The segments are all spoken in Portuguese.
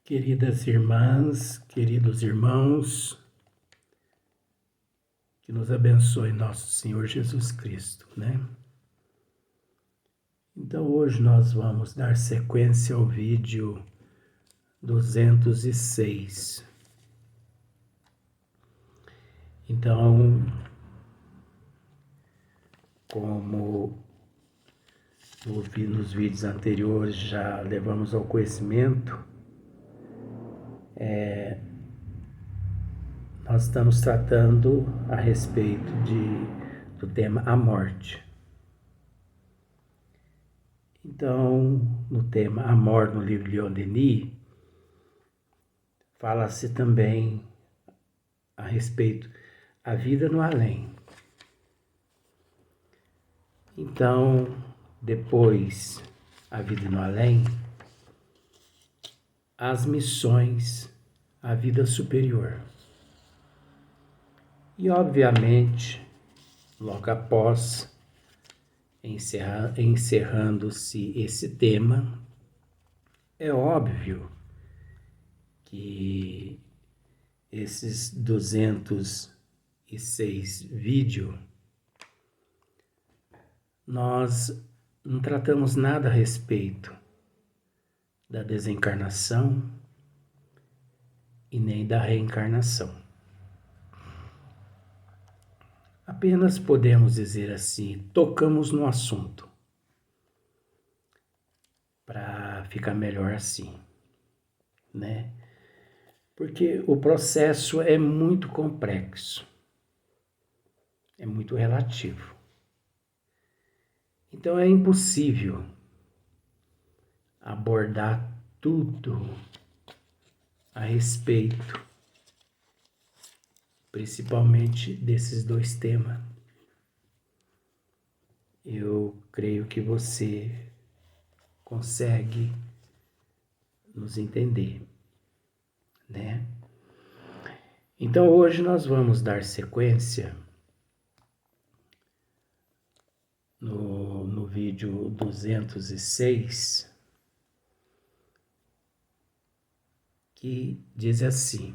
Queridas irmãs, queridos irmãos, que nos abençoe nosso Senhor Jesus Cristo, né? Então hoje nós vamos dar sequência ao vídeo 206. Então, como nos vídeos anteriores já levamos ao conhecimento, nós estamos tratando a respeito do tema a morte. Então, no tema A Morte, no livro de Leon Denis, fala-se também a respeito da vida no além. Então, depois a vida no além, as missões, a vida superior. E, obviamente, logo após, encerrando-se esse tema, é óbvio que esses 206 vídeos, nós não tratamos nada a respeito da desencarnação e nem da reencarnação. Apenas podemos dizer assim, tocamos no assunto, para ficar melhor assim, né? Porque o processo é muito complexo, é muito relativo. Então é impossível abordar tudo a respeito, principalmente desses dois temas. Eu creio que você consegue nos entender, né? Então hoje nós vamos dar sequência no vídeo 206, que diz assim: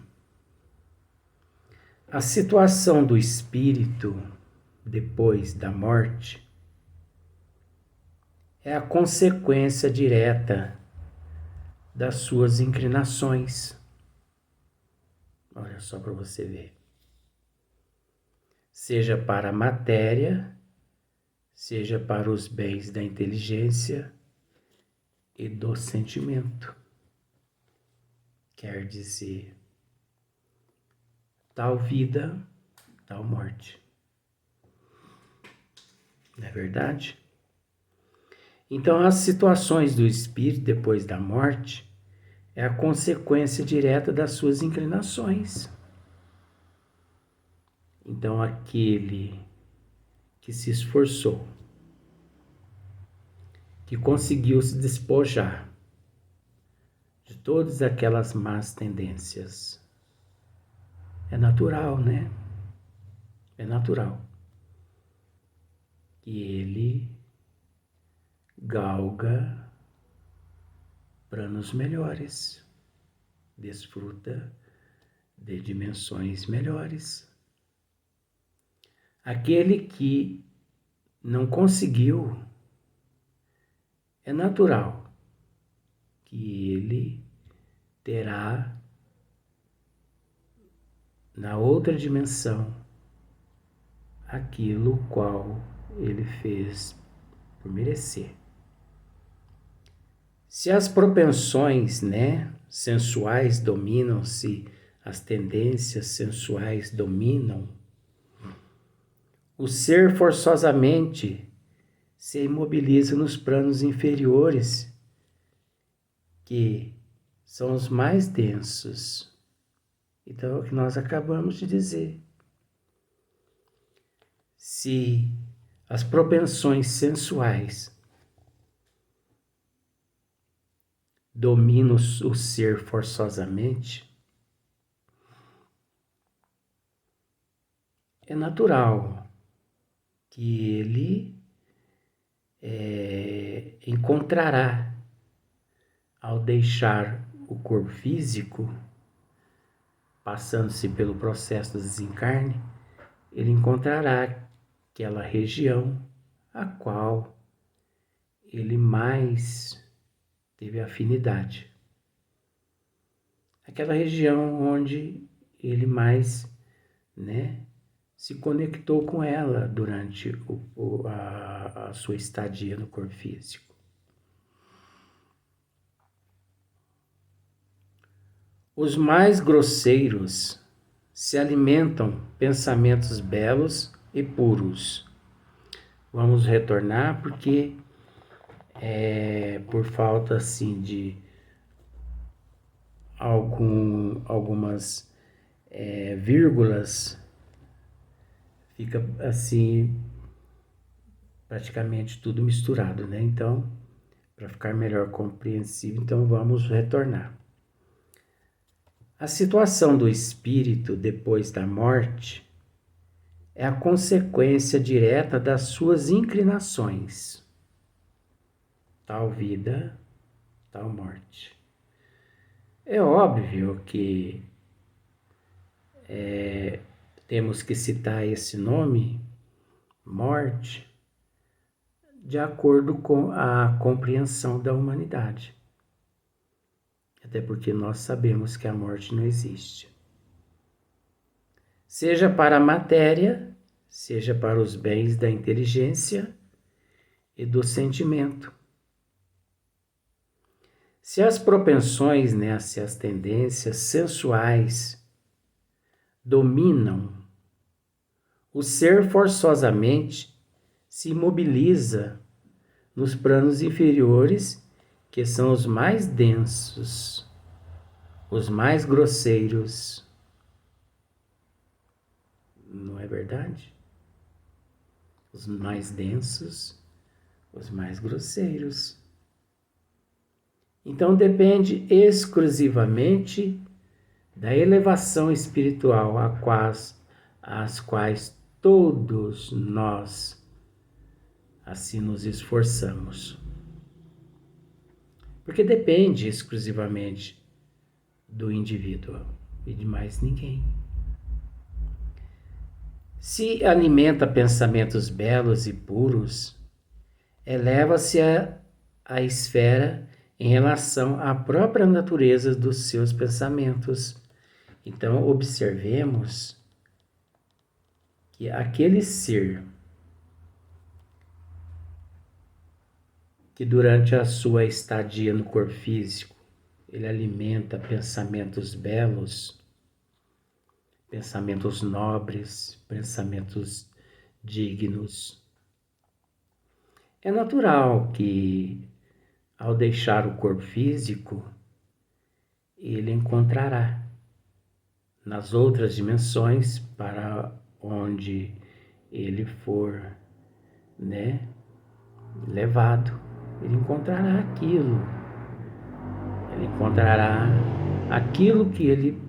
a situação do espírito depois da morte é a consequência direta das suas inclinações. Olha só para você ver. Seja para a matéria, seja para os bens da inteligência e do sentimento. Quer dizer, tal vida, tal morte. Não é verdade? Então, as situações do espírito depois da morte é a consequência direta das suas inclinações. Então, aquele que se esforçou, que conseguiu se despojar de todas aquelas más tendências, é natural, né? É natural que ele galga planos melhores, desfruta de dimensões melhores. Aquele que não conseguiu, é natural que ele terá na outra dimensão aquilo qual ele fez por merecer. Se as propensões, sensuais dominam, se as tendências sensuais dominam, o ser forçosamente se imobiliza nos planos inferiores, que são os mais densos. Então é o que nós acabamos de dizer. Se as propensões sensuais dominam o ser forçosamente, é natural que ele encontrará, ao deixar o corpo físico, passando-se pelo processo do desencarne, ele encontrará aquela região a qual ele mais teve afinidade. Aquela região onde ele mais, se conectou com ela durante a sua estadia no corpo físico. Os mais grosseiros se alimentam pensamentos belos e puros. Vamos retornar porque por falta assim de algumas vírgulas, fica assim praticamente tudo misturado, né? Então, para ficar melhor compreensível, então vamos retornar. A situação do espírito depois da morte é a consequência direta das suas inclinações. Tal vida, tal morte. É óbvio que temos que citar esse nome, morte, de acordo com a compreensão da humanidade. Até porque nós sabemos que a morte não existe. Seja para a matéria, seja para os bens da inteligência e do sentimento. Se as propensões, se as tendências sensuais dominam, o ser forçosamente se imobiliza nos planos inferiores, que são os mais densos, os mais grosseiros. Não é verdade? Os mais densos, os mais grosseiros. Então depende exclusivamente da elevação espiritual às quais todos nós assim nos esforçamos. Porque depende exclusivamente do indivíduo e de mais ninguém. Se alimenta pensamentos belos e puros, eleva-se à esfera em relação à própria natureza dos seus pensamentos. Então, observemos que aquele ser que durante a sua estadia no corpo físico, ele alimenta pensamentos belos, pensamentos nobres, pensamentos dignos. É natural que, ao deixar o corpo físico, ele encontrará nas outras dimensões para onde ele for, levado. Ele encontrará aquilo. Ele encontrará aquilo que ele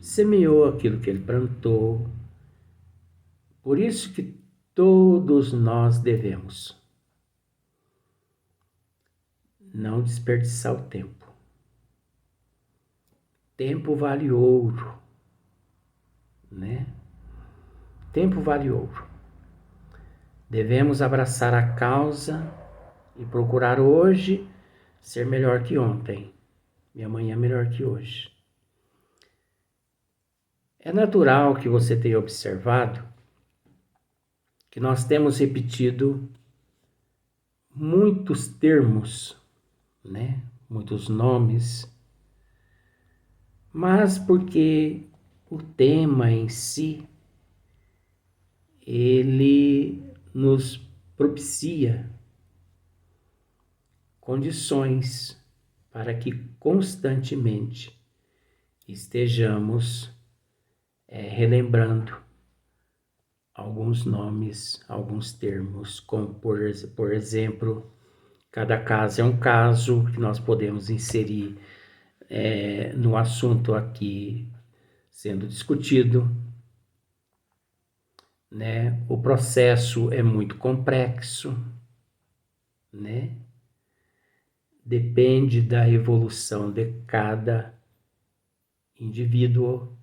semeou, aquilo que ele plantou. Por isso que todos nós devemos não desperdiçar o tempo. Tempo vale ouro, Tempo vale ouro. Devemos abraçar a causa e procurar hoje ser melhor que ontem e amanhã melhor que hoje. É natural que você tenha observado que nós temos repetido muitos termos, muitos nomes, mas porque o tema em si, ele nos propicia condições para que constantemente estejamos relembrando alguns nomes, alguns termos, como por exemplo, cada caso é um caso que nós podemos inserir no assunto aqui sendo discutido, O processo é muito complexo, depende da evolução de cada indivíduo.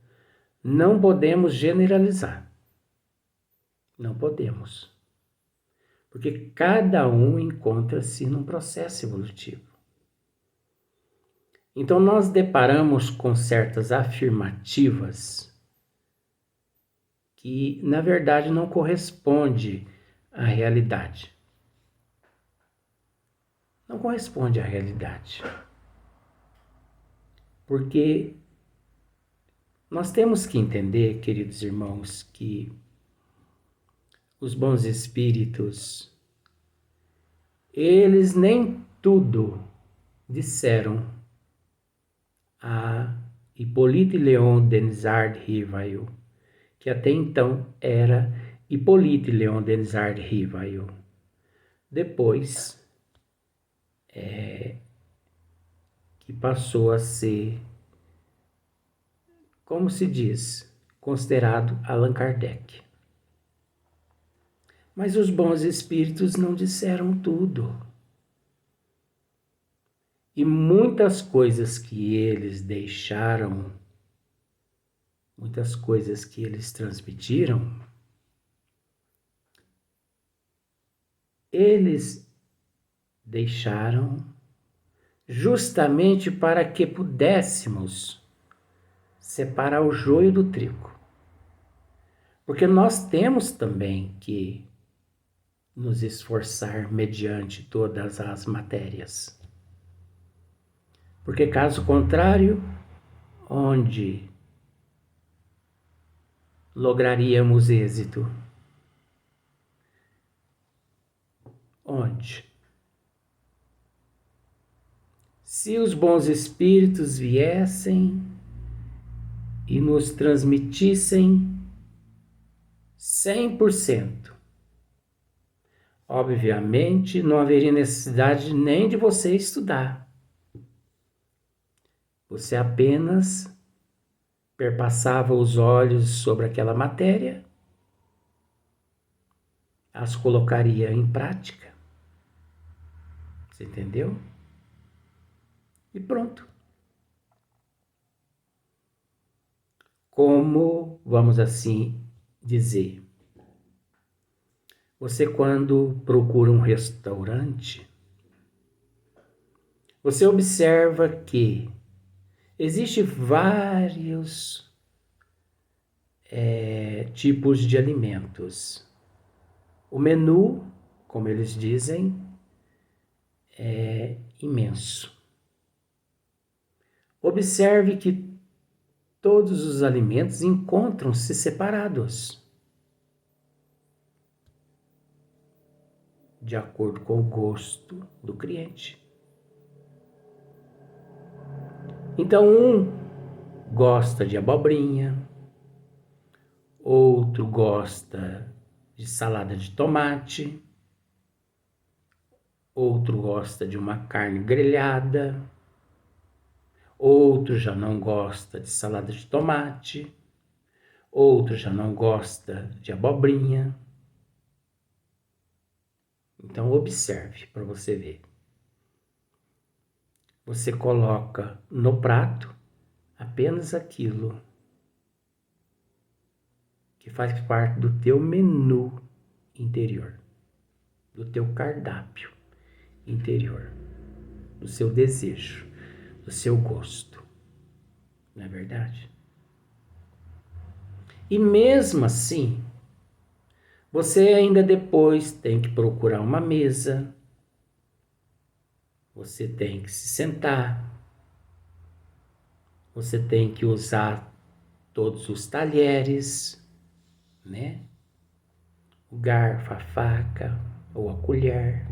Não podemos generalizar. Não podemos. Porque cada um encontra-se num processo evolutivo. Então nós deparamos com certas afirmativas que, na verdade, não corresponde à realidade. Não corresponde à realidade. Porque nós temos que entender, queridos irmãos, que os bons espíritos, eles nem tudo disseram a Hippolyte Léon Denisard Rivail, que até então era Hippolyte Léon Denisard Rivail. Depois, que passou a ser, como se diz, considerado Allan Kardec. Mas os bons espíritos não disseram tudo. E muitas coisas que eles deixaram, muitas coisas que eles transmitiram, eles deixaram justamente para que pudéssemos separar o joio do trigo. Porque nós temos também que nos esforçar mediante todas as matérias. Porque caso contrário, onde lograríamos êxito? Onde? Se os bons espíritos viessem e nos transmitissem 100%, obviamente não haveria necessidade nem de você estudar. Você apenas perpassava os olhos sobre aquela matéria, as colocaria em prática. Você entendeu? E pronto. Como, vamos assim dizer, você quando procura um restaurante, você observa que existem vários tipos de alimentos. O menu, como eles dizem, é imenso. Observe que todos os alimentos encontram-se separados, de acordo com o gosto do cliente. Então, um gosta de abobrinha, outro gosta de salada de tomate, outro gosta de uma carne grelhada, outro já não gosta de salada de tomate, outro já não gosta de abobrinha. Então observe para você ver. Você coloca no prato apenas aquilo que faz parte do teu menu interior, do teu cardápio interior, do seu desejo, do seu gosto. Não é verdade? E mesmo assim, você ainda depois tem que procurar uma mesa, você tem que se sentar, você tem que usar todos os talheres, né? O garfo, a faca ou a colher.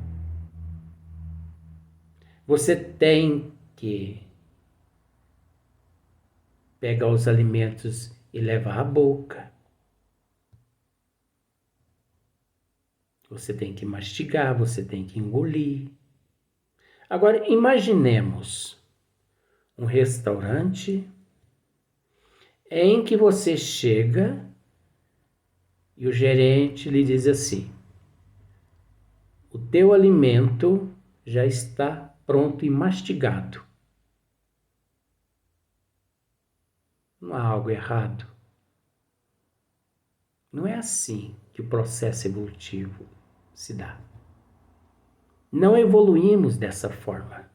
Você tem que pegar os alimentos e levar à boca. Você tem que mastigar, você tem que engolir. Agora, imaginemos um restaurante em que você chega e o gerente lhe diz assim: o teu alimento já está pronto e mastigado. Não há algo errado. Não é assim que o processo evolutivo se dá. Não evoluímos dessa forma.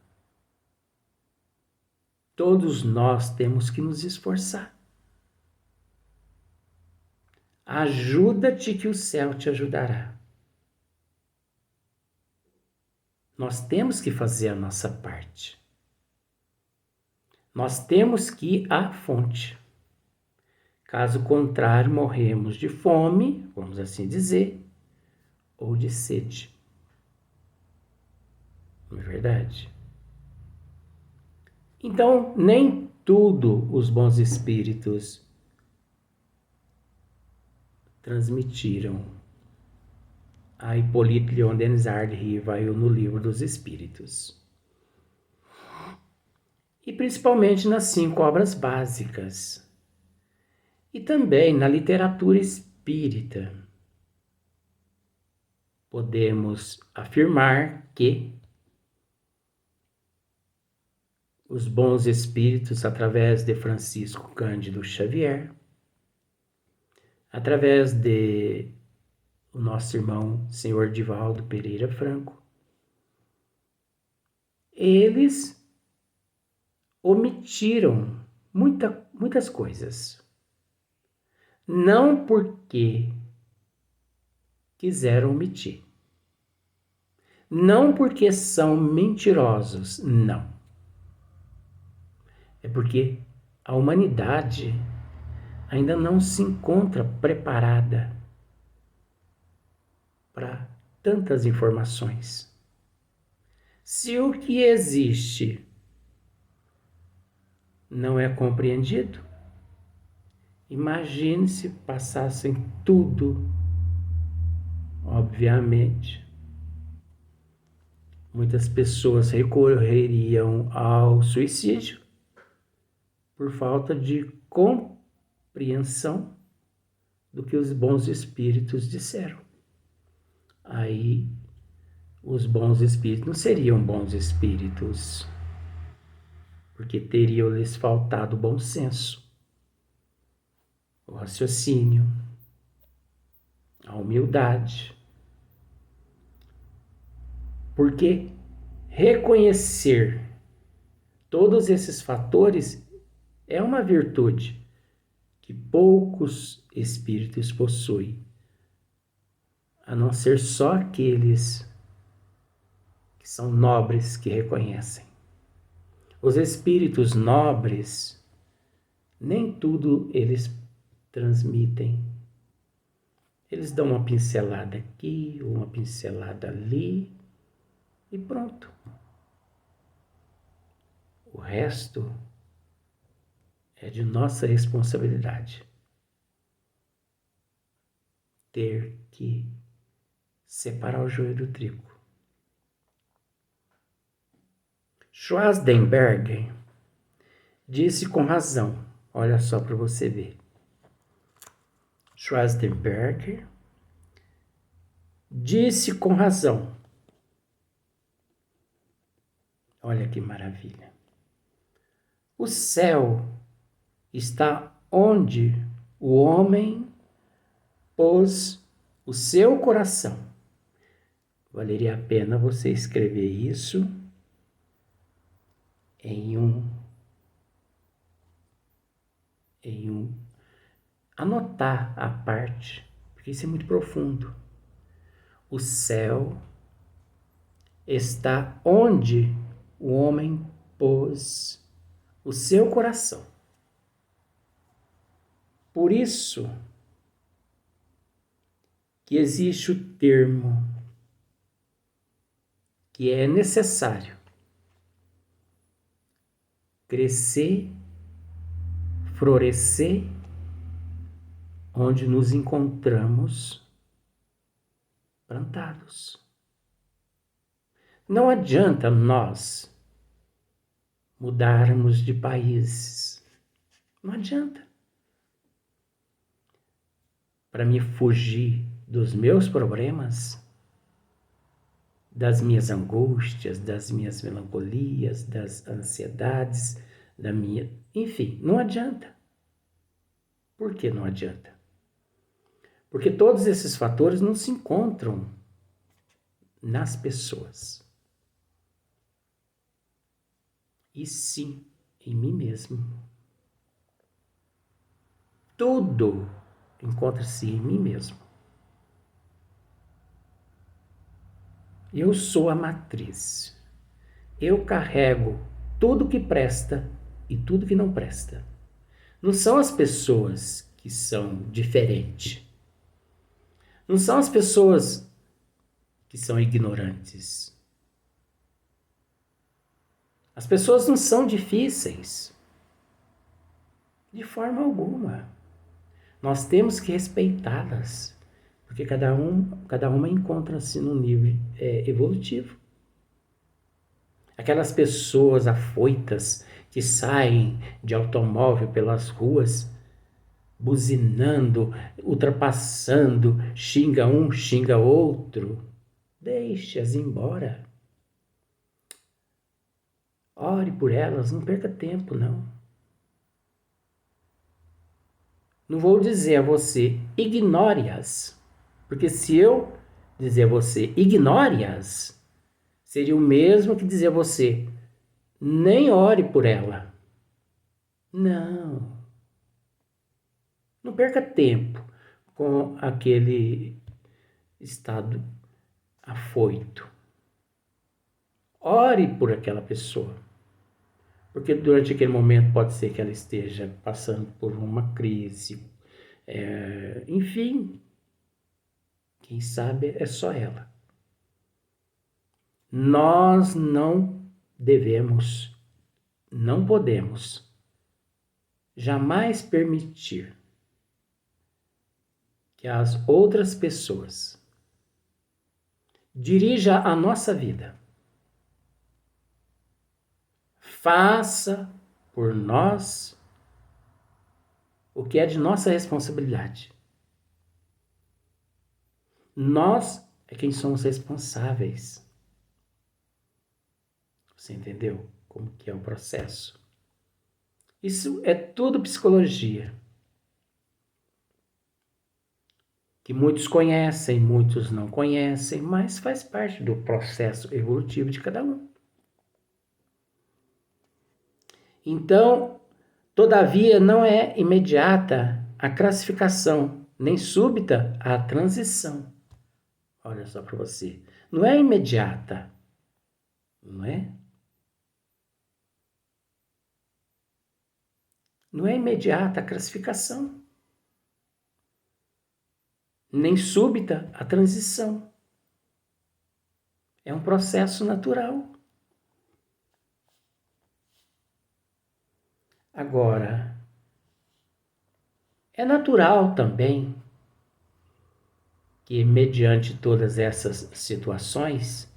Todos nós temos que nos esforçar. Ajuda-te que o céu te ajudará. Nós temos que fazer a nossa parte. Nós temos que ir à fonte. Caso contrário, morremos de fome, vamos assim dizer, ou de sede. Não é verdade? Então, nem tudo os bons espíritos transmitiram a Hippolyte Léon Denisard Rivail no Livro dos Espíritos. E principalmente nas 5 obras básicas. E também na literatura espírita. Podemos afirmar que os bons espíritos, através de Francisco Cândido Xavier, através de o nosso irmão Senhor Divaldo Pereira Franco, eles omitiram muitas coisas. Não porque quiseram omitir. Não porque são mentirosos, não. É porque a humanidade ainda não se encontra preparada para tantas informações. Se o que existe não é compreendido, imagine se passassem tudo, obviamente. Muitas pessoas recorreriam ao suicídio por falta de compreensão do que os bons espíritos disseram. Aí, os bons espíritos não seriam bons espíritos, porque teriam lhes faltado o bom senso, o raciocínio, a humildade. Porque reconhecer todos esses fatores é uma virtude que poucos espíritos possuem, a não ser só aqueles que são nobres que reconhecem. Os espíritos nobres, nem tudo eles transmitem. Eles dão uma pincelada aqui, uma pincelada ali e pronto. O resto é de nossa responsabilidade. Ter que separar o joio do trigo. Schwarzenberg disse com razão, olha só para você ver. Schwarzenberg disse com razão. Olha que maravilha. O céu está onde o homem pôs o seu coração. Valeria a pena você escrever isso em um anotar a parte, porque isso é muito profundo. O céu está onde o homem pôs o seu coração. Por isso que existe o termo que é necessário crescer, florescer, onde nos encontramos plantados. Não adianta nós mudarmos de país. Não adianta. Para me fugir dos meus problemas, das minhas angústias, das minhas melancolias, das ansiedades, da minha... Enfim, não adianta. Por que não adianta? Porque todos esses fatores não se encontram nas pessoas, e sim em mim mesmo. Tudo encontra-se em mim mesmo. Eu sou a matriz. Eu carrego tudo que presta e tudo que não presta. Não são as pessoas que são diferentes. Não são as pessoas que são ignorantes. As pessoas não são difíceis. De forma alguma. Nós temos que respeitá-las. Porque cada uma encontra-se num nível evolutivo. Aquelas pessoas afoitas que saem de automóvel pelas ruas, buzinando, ultrapassando, xinga um, xinga outro, deixe-as embora. Ore por elas, não perca tempo, não. Não vou dizer a você, ignore-as. Porque se eu dizer a você, ignore-as, seria o mesmo que dizer a você, nem ore por ela. Não. Não perca tempo com aquele estado afoito. Ore por aquela pessoa. Porque durante aquele momento pode ser que ela esteja passando por uma crise. Enfim, quem sabe é só ela. Nós não devemos, não podemos jamais permitir que as outras pessoas dirija a nossa vida. Faça por nós o que é de nossa responsabilidade. Nós é quem somos responsáveis. Você entendeu como que é o processo? Isso é tudo psicologia. Que muitos conhecem, muitos não conhecem, mas faz parte do processo evolutivo de cada um. Então, todavia, não é imediata a classificação, nem súbita a transição. Olha só para você. Não é imediata, não é? Não é imediata a classificação, nem súbita a transição. É um processo natural. Agora, é natural também que, mediante todas essas situações,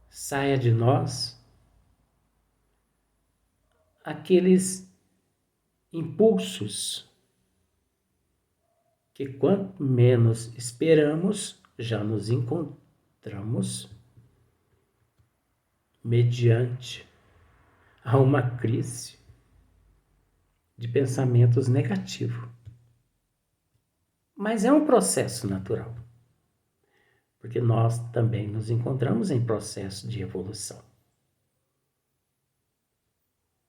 saia de nós aqueles impulsos que, quanto menos esperamos, já nos encontramos mediante a uma crise de pensamentos negativos. Mas é um processo natural, porque nós também nos encontramos em processo de evolução.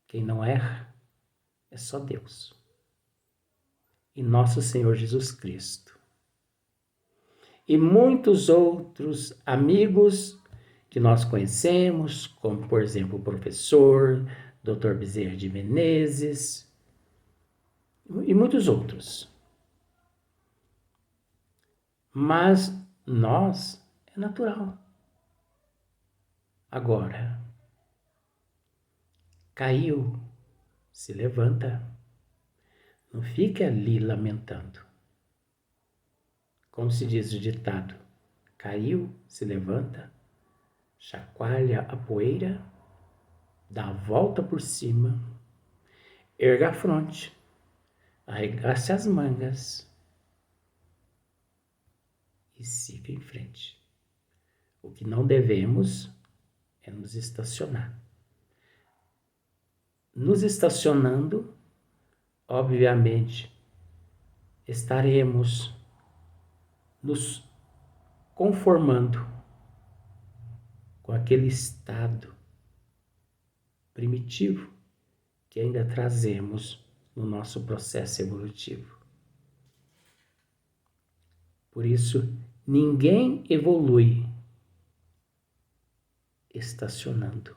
Quem não erra é só Deus e nosso Senhor Jesus Cristo. E muitos outros amigos que nós conhecemos, como, por exemplo, o professor Dr. Bezerra de Menezes e muitos outros. Mas nós é natural. Agora, caiu, se levanta. Não fique ali lamentando. Como se diz o ditado, caiu, se levanta, chacoalha a poeira, dá a volta por cima, erga a fronte, arregace as mangas e siga em frente. O que não devemos é nos estacionar. Nos estacionando, obviamente, estaremos nos conformando com aquele estado primitivo que ainda trazemos no nosso processo evolutivo. Por isso, ninguém evolui estacionando,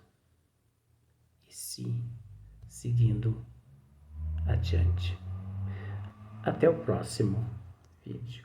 e sim seguindo adiante. Até o próximo vídeo.